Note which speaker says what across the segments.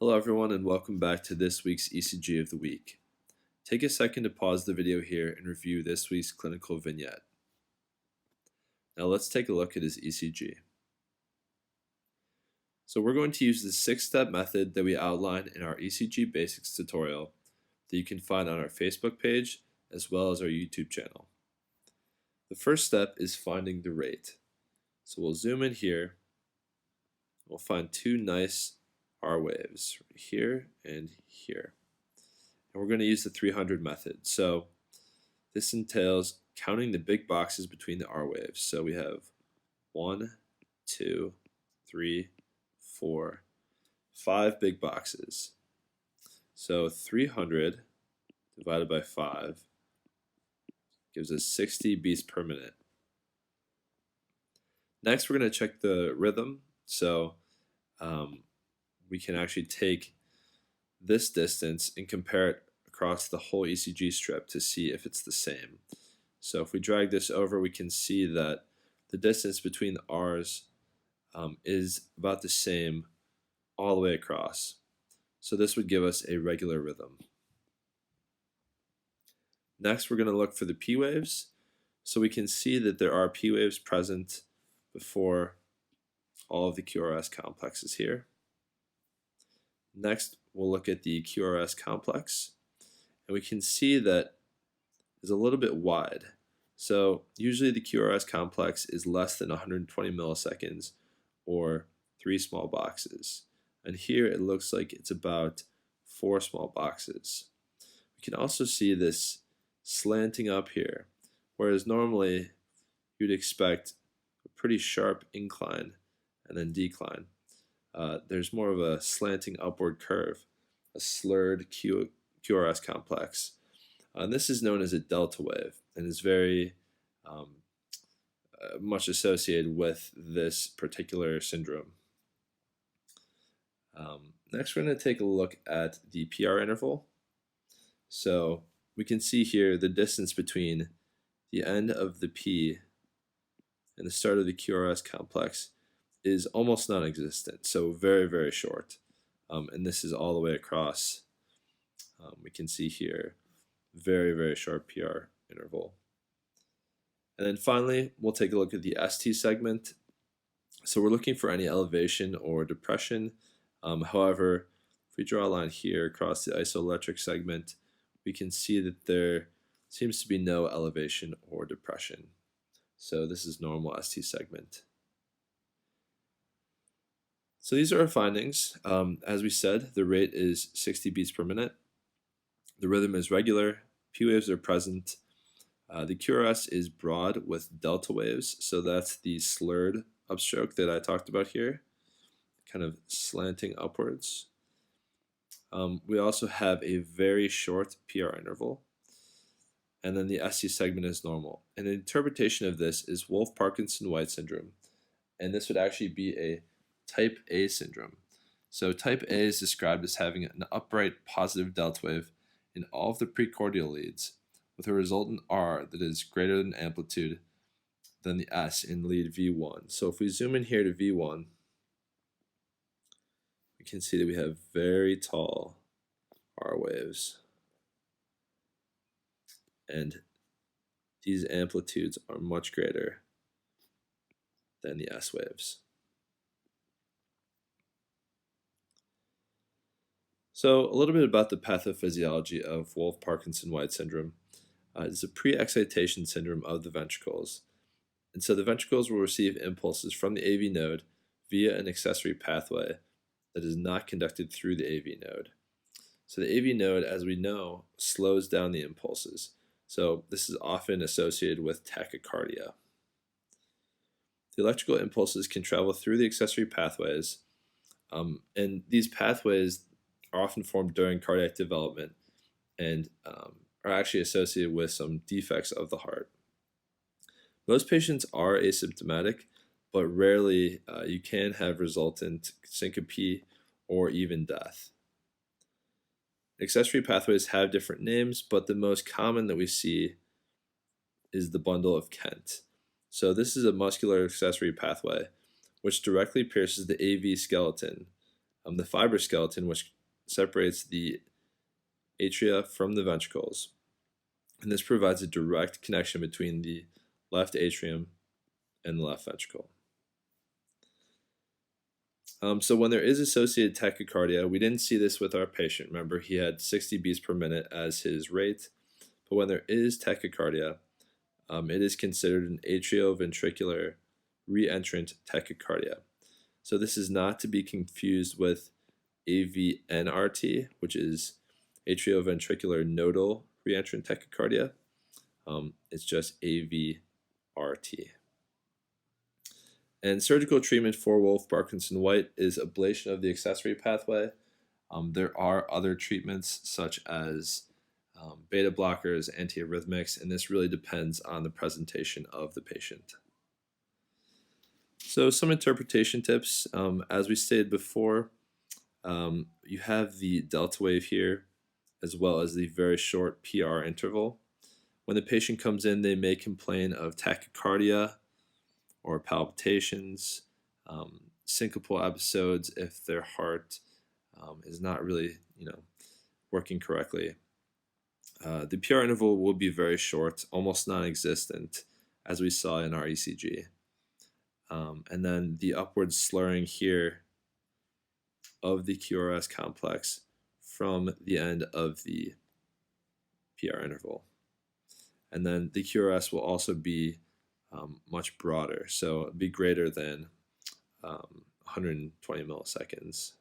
Speaker 1: Hello everyone and welcome back to this week's ECG of the week. Take a second to pause the video here and review this week's clinical vignette. Now let's take a look at his ECG. So we're going to use the 6-step method that we outlined in our ECG Basics tutorial that you can find on our Facebook page as well as our YouTube channel. The first step is finding the rate. So we'll zoom in here. We'll find two nice R waves right here and here. And we're going to use the 300 method. So this entails counting the big boxes between the R waves. So we have 1, 2, 3, 4, 5 big boxes. So 300 divided by 5 gives us 60 beats per minute. Next, we're going to check the rhythm. So we can actually take this distance and compare it across the whole ECG strip to see if it's the same. So if we drag this over, we can see that the distance between the R's is about the same all the way across. So this would give us a regular rhythm. Next, we're going to look for the P waves. So we can see that there are P waves present before all of the QRS complexes here. Next, we'll look at the QRS complex, and we can see that it's a little bit wide. So usually the QRS complex is less than 120 milliseconds, or 3 small boxes. And here it looks like it's about 4 small boxes. We can also see this slanting up here, whereas normally you'd expect a pretty sharp incline and then decline. There's more of a slanting upward curve, a slurred QRS complex. And this is known as a delta wave and is very much associated with this particular syndrome. Next, we're going to take a look at the PR interval. So we can see here the distance between the end of the P and the start of the QRS complex is almost non-existent, so very, very short. And this is all the way across. We can see here very, very short PR interval. And then finally, we'll take a look at the ST segment. So we're looking for any elevation or depression. However, if we draw a line here across the isoelectric segment, we can see that there seems to be no elevation or depression. So this is normal ST segment. So these are our findings. As we said, the rate is 60 beats per minute. The rhythm is regular. P waves are present. The QRS is broad with delta waves. So that's the slurred upstroke that I talked about here, kind of slanting upwards. We also have a very short PR interval. And then the ST segment is normal. And the interpretation of this is Wolff-parkinson-white syndrome. And this would actually be a Type A syndrome. So type A is described as having an upright positive delta wave in all of the precordial leads with a resultant R that is greater in amplitude than the S in lead V1. So if we zoom in here to V1, we can see that we have very tall R waves. And these amplitudes are much greater than the S waves. So a little bit about the pathophysiology of Wolff-parkinson-white syndrome. It's a pre-excitation syndrome of the ventricles. And so the ventricles will receive impulses from the AV node via an accessory pathway that is not conducted through the AV node. So the AV node, as we know, slows down the impulses. So this is often associated with tachycardia. The electrical impulses can travel through the accessory pathways, and these pathways are often formed during cardiac development and are actually associated with some defects of the heart. Most patients are asymptomatic, but rarely you can have resultant syncope or even death. Accessory pathways have different names, but the most common that we see is the bundle of Kent. So this is a muscular accessory pathway which directly pierces the AV skeleton, the fiber skeleton, which separates the atria from the ventricles, and this provides a direct connection between the left atrium and the left ventricle. So when there is associated tachycardia, we didn't see this with our patient. Remember, he had 60 beats per minute as his rate. But when there is tachycardia, it is considered an atrioventricular reentrant tachycardia. So this is not to be confused with AVNRT, which is atrioventricular nodal reentrant tachycardia. It's just AVRT. And surgical treatment for Wolff-parkinson-white is ablation of the accessory pathway. There are other treatments such as beta blockers, antiarrhythmics, and this really depends on the presentation of the patient. So some interpretation tips. As we stated before, you have the delta wave here, as well as the very short PR interval. When the patient comes in, they may complain of tachycardia or palpitations, syncopal episodes if their heart is not really, working correctly. The PR interval will be very short, almost non-existent, as we saw in our ECG. And then the upward slurring here of the QRS complex from the end of the PR interval. And then the QRS will also be much broader, so be greater than 120 milliseconds.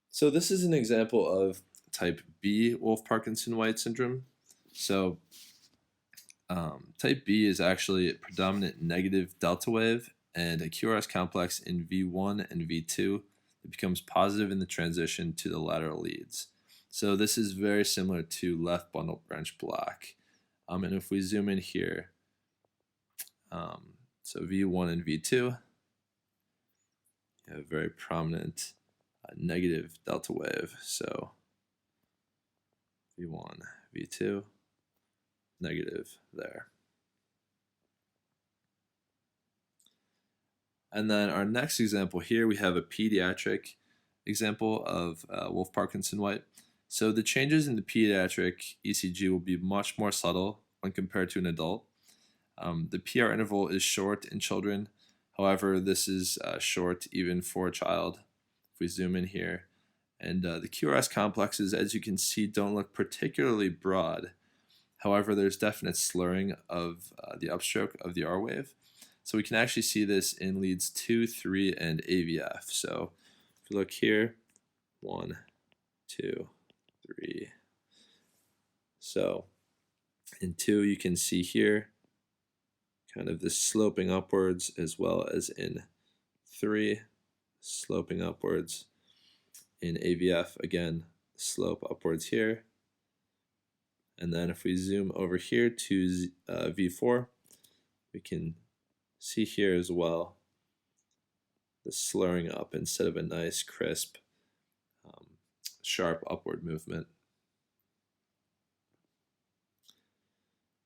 Speaker 1: So this is an example of type B Wolff-Parkinson-White syndrome. So type B is actually a predominant negative delta wave and a QRS complex in V1 and V2 that becomes positive in the transition to the lateral leads. So this is very similar to left bundle branch block. And if we zoom in here, so V1 and V2, you have a very prominent negative delta wave. So V1, V2, negative there. And then our next example here, we have a pediatric example of Wolff-Parkinson-White. So the changes in the pediatric ECG will be much more subtle when compared to an adult. The PR interval is short in children. However, this is short even for a child. If we zoom in here, and the QRS complexes, as you can see, don't look particularly broad. However, there's definite slurring of the upstroke of the R wave. So we can actually see this in leads 2, 3, and AVF. So if you look here, 1, 2, 3. So in 2, you can see here kind of this sloping upwards, as well as in 3, sloping upwards. In AVF, again, slope upwards here. And then if we zoom over here to V4, we can see here as well the slurring up instead of a nice, crisp, sharp upward movement.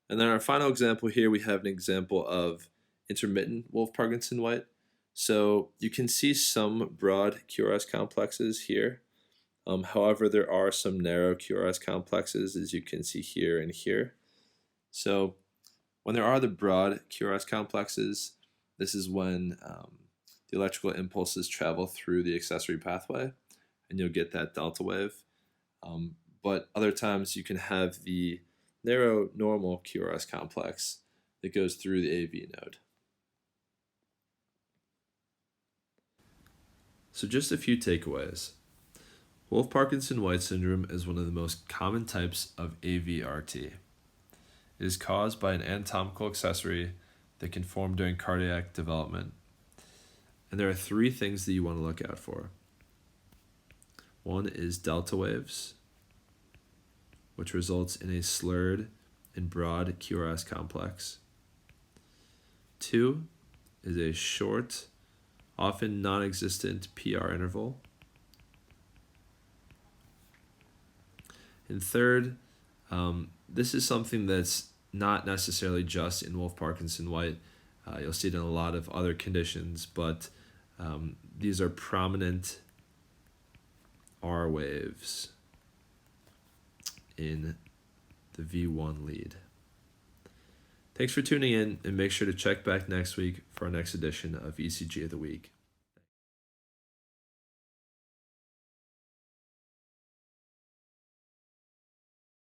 Speaker 1: And then our final example here, we have an example of intermittent Wolff-Parkinson-White. So you can see some broad QRS complexes here. However, there are some narrow QRS complexes, as you can see here and here. So when there are the broad QRS complexes, this is when the electrical impulses travel through the accessory pathway, and you'll get that delta wave. But other times you can have the narrow normal QRS complex that goes through the AV node. So just a few takeaways. Wolff-Parkinson-White syndrome is one of the most common types of AVRT. It is caused by an anatomical accessory that can form during cardiac development. And there are 3 things that you want to look out for. One is delta waves, which results in a slurred and broad QRS complex. 2 is a short, often non-existent PR interval. And third, this is something that's not necessarily just in Wolff-Parkinson-White. You'll see it in a lot of other conditions, but these are prominent R waves in the V1 lead. Thanks for tuning in, and make sure to check back next week for our next edition of ECG of the Week.